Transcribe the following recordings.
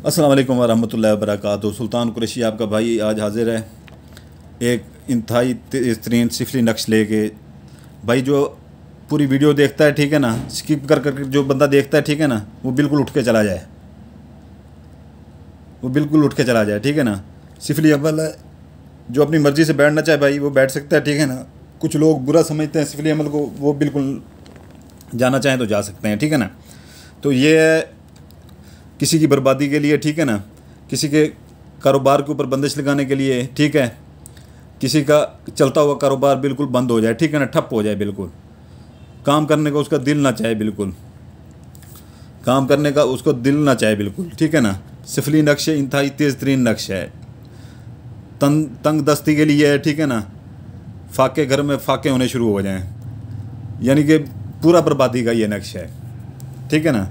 अस्सलाम वालेकुम वरहमतुल्लाहि वबरकातुहू। सुल्तान कुरैशी आपका भाई आज हाज़िर है एक इंतहाई तेज़तरीन सिफली नक्श लेके। भाई जो पूरी वीडियो देखता है, ठीक है ना, स्किप कर कर जो बंदा देखता है, ठीक है ना, वो बिल्कुल उठ के चला जाए, वो बिल्कुल उठ के चला जाए, ठीक है ना। सिफली अमल है, जो अपनी मर्ज़ी से बैठना चाहे भाई वो बैठ सकता है, ठीक है ना। कुछ लोग बुरा समझते हैं सिफली अमल को, वो बिल्कुल जाना चाहें तो जा सकते हैं, ठीक है ना। तो ये है किसी की बर्बादी के लिए, ठीक है ना, किसी के कारोबार के ऊपर बंदिश लगाने के लिए, ठीक है, किसी का चलता हुआ कारोबार बिल्कुल बंद हो जाए, ठीक है ना, ठप हो जाए, बिल्कुल काम करने का उसका दिल ना चाहे, बिल्कुल काम करने का उसको दिल ना चाहे, बिल्कुल, ठीक है ना। सिफली नक्श इंतहाई तेज़ तरीन नक्श है, तंग दस्ती के लिए है, ठीक है ना। फाके घर में फाके होने शुरू हो जाएं, यानी कि पूरा बर्बादी का ये नक्श है, ठीक है ना।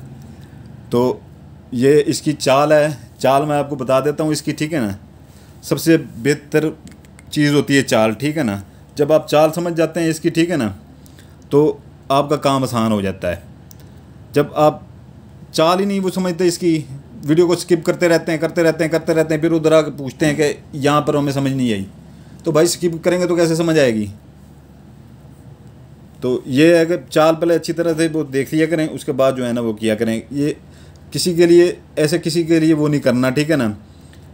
तो ये इसकी चाल है, चाल मैं आपको बता देता हूँ इसकी, ठीक है ना। सबसे बेहतर चीज़ होती है चाल, ठीक है ना। जब आप चाल समझ जाते हैं इसकी, ठीक है ना, तो आपका काम आसान हो जाता है। जब आप चाल ही नहीं वो समझते इसकी, वीडियो को स्किप करते रहते हैं, फिर उधर आके पूछते हैं कि यहाँ पर हमें समझ नहीं आई, तो भाई स्किप करेंगे तो कैसे समझ आएगी। तो ये है कि चाल पहले अच्छी तरह से वो देख लिया करें, उसके बाद जो है ना वो किया करें। ये किसी के लिए ऐसे किसी के लिए वो नहीं करना, ठीक है ना।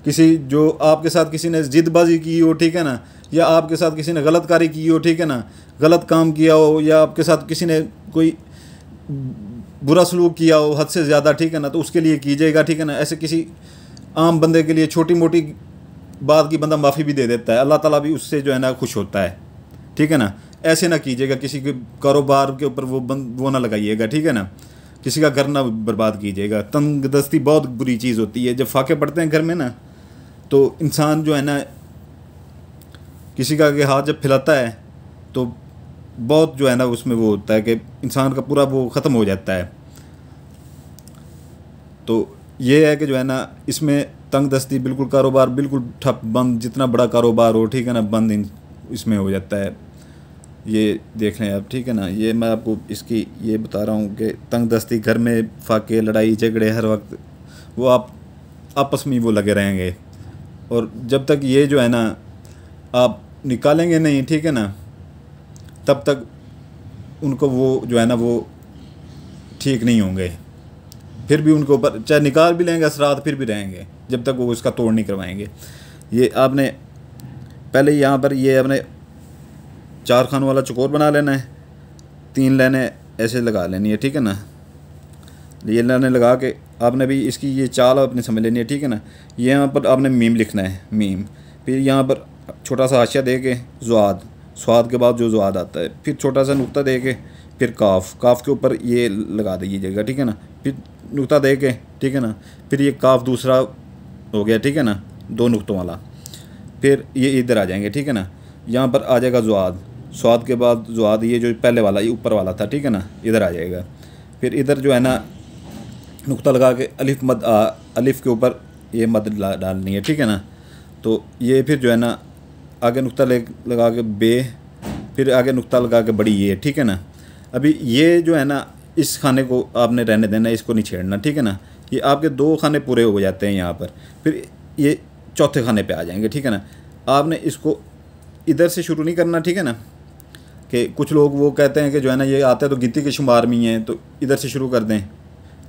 किसी जो आपके साथ किसी ने जिदबाजी की हो, ठीक है ना, या आपके साथ किसी ने गलतकारी की हो, ठीक है ना, गलत काम किया हो, या आपके साथ किसी ने कोई बुरा सलूक किया हो हद से ज़्यादा, ठीक है ना, तो उसके लिए कीजिएगा, ठीक है ना। ऐसे किसी आम बंदे के लिए छोटी मोटी बात की बंदा माफ़ी भी दे देता है, अल्लाह ताला भी उससे जो है ना खुश होता है, ठीक है ना। ऐसे ना कीजिएगा, किसी के कारोबार के ऊपर वो ना लगाइएगा, ठीक है ना। किसी का घर ना बर्बाद कीजिएगा। तंगदस्ती बहुत बुरी चीज़ होती है। जब फाके पड़ते हैं घर में ना, तो इंसान जो है ना किसी का आगे हाथ जब फैलाता है तो बहुत जो है ना उसमें वो होता है कि इंसान का पूरा वो ख़त्म हो जाता है। तो ये है कि जो है ना इसमें तंगदस्ती बिल्कुल, कारोबार बिल्कुल ठप बंद, जितना बड़ा कारोबार हो, ठीक है ना, बंद इसमें हो जाता है। ये देख लें आप, ठीक है ना। ये मैं आपको इसकी ये बता रहा हूँ कि तंगदस्ती घर में फाके, लड़ाई झगड़े हर वक्त वो आप आपस में वो लगे रहेंगे, और जब तक ये जो है ना आप निकालेंगे नहीं, ठीक है ना, तब तक उनको वो जो है ना वो ठीक नहीं होंगे। फिर भी उनके ऊपर चाहे निकाल भी लेंगे असरात, फिर भी रहेंगे जब तक वो उसका तोड़ नहीं करवाएंगे। ये आपने पहले यहाँ पर ये आपने 4 खानों वाला चौकोर बना लेना है, 3 लाइनें ऐसे लगा लेनी है, ठीक है ना। ये लाइनें लगा के आपने भी इसकी ये चाल अपने समझ लेनी है, ठीक है ना। ये यहाँ पर आपने मीम लिखना है, मीम, फिर यहाँ पर छोटा सा हाशिया दे के ज़्वाद, स्वाद के बाद जो ज़्वाद आता है, फिर छोटा सा नुक्ता दे के, फिर काफ, काफ के ऊपर ये लगा दीजिएगा, ठीक है ना। फिर नुक्ता दे के, ठीक है ना, फिर ये काफ दूसरा हो गया, ठीक है ना, 2 नुक्तों वाला। फिर ये इधर आ जाएंगे, ठीक है ना। यहाँ पर आ जाएगा ज़्वाद, स्वाद के बाद ज़्वाद, ये जो पहले वाला ये ऊपर वाला था, ठीक है ना, इधर आ जाएगा। फिर इधर जो है ना नुक्ता लगा के अलिफ मद, अलिफ के ऊपर ये मद डालनी है, ठीक है ना। तो ये फिर जो है ना आगे नुक्ता लगा के बे, फिर आगे नुक्ता लगा के बड़ी ये, ठीक है ना। अभी ये जो है ना इस खाने को आपने रहने देना, इसको नहीं छेड़ना, ठीक है ना। ये आपके 2 खाने पूरे हो जाते हैं यहाँ पर, फिर ये चौथे खाने पे आ जाएंगे, ठीक है ना। आपने इसको इधर से शुरू नहीं करना, ठीक है ना, कि कुछ लोग वो कहते हैं कि जो है ना ये आता है तो गिनती के शुमार में ही है, तो इधर से शुरू कर दें।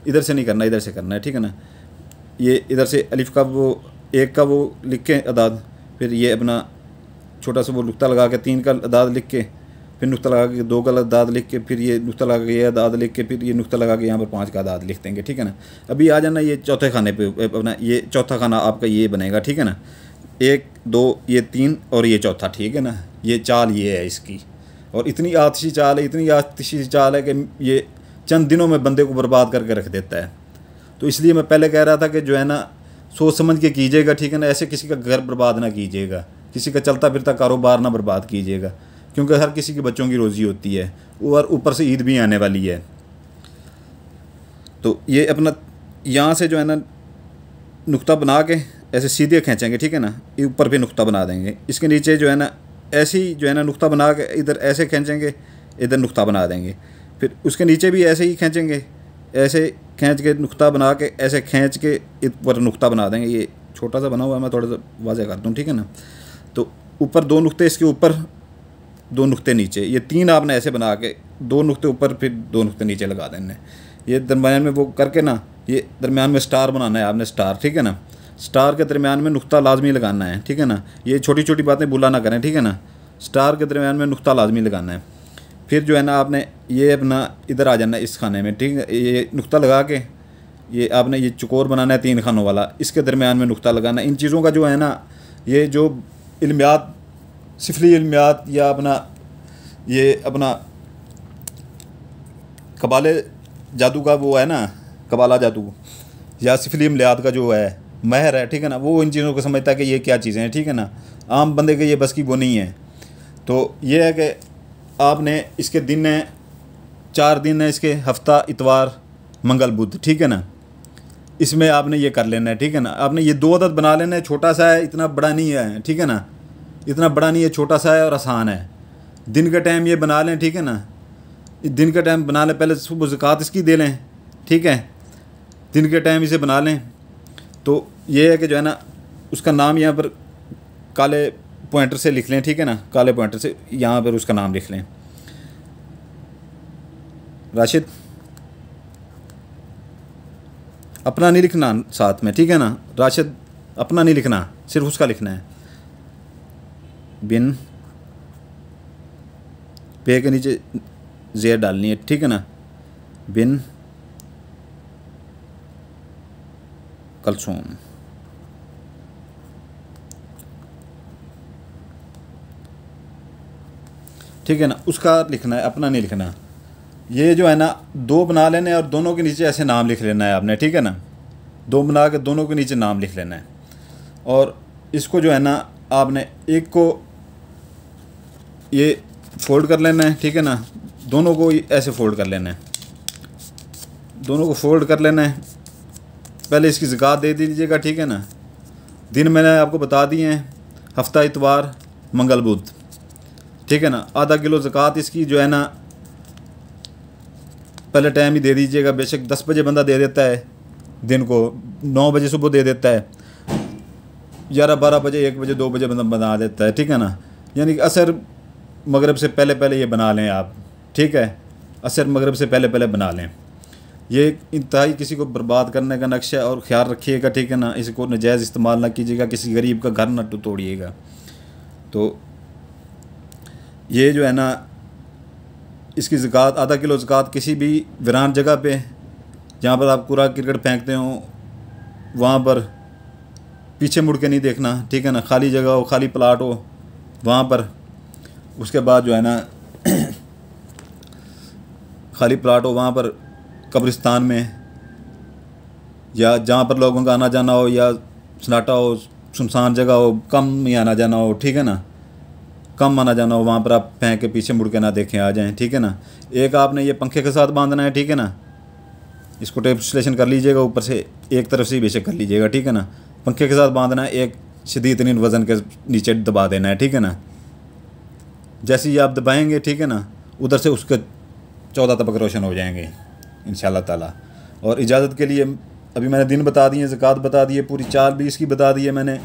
इधर से नहीं करना, इधर से करना है, ठीक है ना। ये इधर से अलिफ का वो 1 का वो लिख के अदाद, फिर ये अपना छोटा सा वो नुक्ता लगा के 3 का अदाद लिख के, फिर नुक्ता लगा के 2 का अदाद लिख के, फिर ये नुक्ता लगा के ये अदाद लिख के, फिर ये नुक्ता लगा के यहाँ पर 5 का अदाद लिख देंगे, ठीक है ना। अभी आ जाना ये चौथे खाने पे, अपना ये चौथा खाना आपका ये बनेगा, ठीक है ना। 1 2 ये 3 और ये चौथा, ठीक है ना। ये चाल ये है इसकी, और इतनी आतिशी चाल है, इतनी आतिशी चाल है कि ये चंद दिनों में बंदे को बर्बाद करके रख देता है। तो इसलिए मैं पहले कह रहा था कि जो है ना सोच समझ के कीजिएगा, ठीक है ना। ऐसे किसी का घर बर्बाद ना कीजिएगा, किसी का चलता फिरता कारोबार ना बर्बाद कीजिएगा, क्योंकि हर किसी के बच्चों की रोज़ी होती है, और ऊपर से ईद भी आने वाली है। तो ये अपना यहाँ से जो है ना नुक्ता बना के ऐसे सीधे खींचेंगे, ठीक है ना। ये ऊपर भी नुक्ता बना देंगे, इसके नीचे जो है ना ऐसे ही जो है ना नुक्ता बना के इधर ऐसे खींचेंगे, इधर नुक्ता बना देंगे, फिर उसके नीचे भी ऐसे ही खींचेंगे, ऐसे खींच के नुक्ता बना के ऐसे खींच के ऊपर नुक्ता बना देंगे। ये छोटा सा बना हुआ है, मैं थोड़ा सा वाज़ह कर दूँ, ठीक है ना। तो ऊपर 2 नुक्ते, इसके ऊपर 2 नुक्ते नीचे, ये 3 आपने ऐसे बना के 2 नुक्ते ऊपर फिर 2 नुक्ते नीचे लगा देने। ये दरम्यान में वो करके ना, ये दरम्यान में स्टार बनाना है आपने, स्टार, ठीक है ना। स्टार के दरम्यान में नुक्ता लाजमी लगाना है, ठीक है ना। ये छोटी छोटी बातें भूला ना करें, ठीक है ना। स्टार के दरम्यान में नुक्ता लाजमी लगाना है। फिर जो है ना आपने ये अपना इधर आ जाना है इस खाने में, ठीक है। ये नुक्ता लगा के ये आपने ये चकोर बनाना है 3 खानों वाला, इसके दरम्यान में नुक्ता लगाना है। इन चीज़ों का जो है ना, ये जो इल्मियात, सिफली इल्मियात या अपना ये अपना कबाले जादू का वो है ना, कबाला जादू या सिफली इल्मियात का जो है महर है, ठीक है ना, वो इन चीज़ों को समझता है कि ये क्या चीज़ें हैं, ठीक है ना। आम बंदे के ये बस की वो नहीं है। तो ये है कि आपने इसके दिन है 4 दिन है इसके, हफ्ता, इतवार, मंगल, बुध, ठीक है ना। इसमें आपने ये कर लेना है, ठीक है ना। आपने ये 2 अदद बना लेना है, छोटा सा है, इतना बड़ा नहीं है, ठीक है ना। इतना बड़ा नहीं है, छोटा सा है और आसान है। दिन के टाइम ये बना लें, ठीक है ना। दिन के टाइम बना लें, पहले सुबह ज़कात इसकी दे लें, ठीक है। दिन के टाइम इसे बना लें। तो ये है कि जो है ना, उसका नाम यहाँ पर काले पॉइंटर से लिख लें, ठीक है ना। काले पॉइंटर से यहाँ पर उसका नाम लिख लें, राशिद। अपना नहीं लिखना साथ में, ठीक है ना। राशिद अपना नहीं लिखना, सिर्फ उसका लिखना है। बिन पे के नीचे ज़ेर डालनी है, ठीक है ना। बिन कलसूम, ठीक है ना। उसका लिखना है, अपना नहीं लिखना। ये जो है ना 2 बना लेने और दोनों के नीचे ऐसे नाम लिख लेना है आपने, ठीक है ना। 2 बना के दोनों के नीचे नाम लिख लेना है। और इसको जो है ना आपने एक को ये फोल्ड कर लेना है, ठीक है ना। दोनों को ऐसे फोल्ड कर लेना है, दोनों को फोल्ड कर लेना है। पहले इसकी ज़कात दे दीजिएगा, ठीक है ना। दिन मैंने आपको बता दिए हैं, हफ्ता, इतवार, मंगल, बुध, ठीक है ना। आधा किलो ज़कात इसकी जो है ना पहले टाइम ही दे दीजिएगा। बेशक 10 बजे बंदा दे देता है दिन को, 9 बजे सुबह दे देता है, 11, 12 बजे, 1 बजे, 2 बजे बंदा बना देता है, ठीक है ना। यानी कि असर मगरिब से पहले पहले ये बना लें आप, ठीक है। असर मगरिब से पहले पहले बना लें। ये इंतहाई किसी को बर्बाद करने का नक्शा है, और ख्याल रखिएगा, ठीक है ना। इसको नजायज़ इस्तेमाल ना कीजिएगा, किसी गरीब का घर ना तोड़िएगा। तो ये जो है ना इसकी ज़कात, आधा किलो ज़कात किसी भी वीरान जगह पे जहाँ पर आप कूड़ा क्रिकेट फेंकते हो वहाँ पर पीछे मुड़ के नहीं देखना, ठीक है ना। खाली जगह हो, खाली प्लाट हो वहाँ पर। उसके बाद जो है ना खाली प्लाट हो वहाँ पर, कब्रिस्तान में या जहाँ पर लोगों का आना जाना हो, या सन्नाटा हो, सुनसान जगह हो, कम ही आना जाना हो, ठीक है ना। कम आना जाना हो वहाँ पर आप फेंक के पीछे मुड़ के ना देखें, आ जाएं, ठीक है ना। एक आपने ये पंखे के साथ बांधना है, ठीक है ना। इसको टेप इंस्टॉलेशन कर लीजिएगा, ऊपर से एक तरफ से ही बेशक कर लीजिएगा, ठीक है ना। पंखे के साथ बांधना है, एक शदीद तरीन वज़न के नीचे दबा देना है, ठीक है ना। जैसे ही आप दबाएंगे, ठीक है ना, उधर से उसके 14 तबक रोशन हो जाएंगे इंशाअल्लाह ताला। और इजाज़त के लिए अभी मैंने दिन बता दिए, ज़कात बता दिए, पूरी चाल भी इसकी बता दी है मैंने।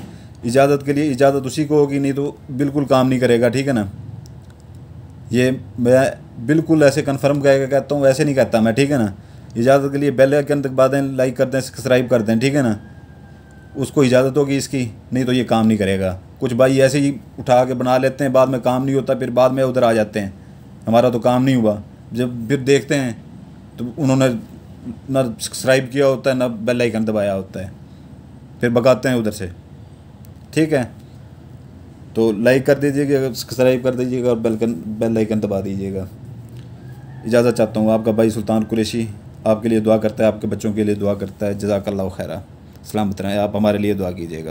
इजाज़त के लिए इजाज़त उसी को होगी, नहीं तो बिल्कुल काम नहीं करेगा, ठीक है ना। ये मैं बिल्कुल ऐसे कन्फर्म कहता हूँ, वैसे नहीं कहता मैं, ठीक है ना। इजाज़त के लिए बेल आइकन दबा दें, लाइक कर दें, सब्सक्राइब कर दें, ठीक है ना। उसको इजाज़त होगी इसकी, नहीं तो ये काम नहीं करेगा। कुछ भाई ऐसे ही उठा के बना लेते हैं, बाद में काम नहीं होता, फिर बाद में उधर आ जाते हैं, हमारा तो काम नहीं हुआ। जब फिर देखते हैं तो उन्होंने ना सब्सक्राइब किया होता है, ना बेल आइकन दबाया होता है, फिर भगाते हैं उधर से, ठीक है। तो लाइक कर दीजिएगा, सब्सक्राइब कर दीजिएगा और बेल आइकन दबा दीजिएगा। इजाज़त चाहता हूँ। आपका भाई सुल्तान कुरैशी आपके लिए दुआ करता है, आपके बच्चों के लिए दुआ करता है। जज़ाकल्लाहु खैरा। सलामत रहें, आप हमारे लिए दुआ कीजिएगा।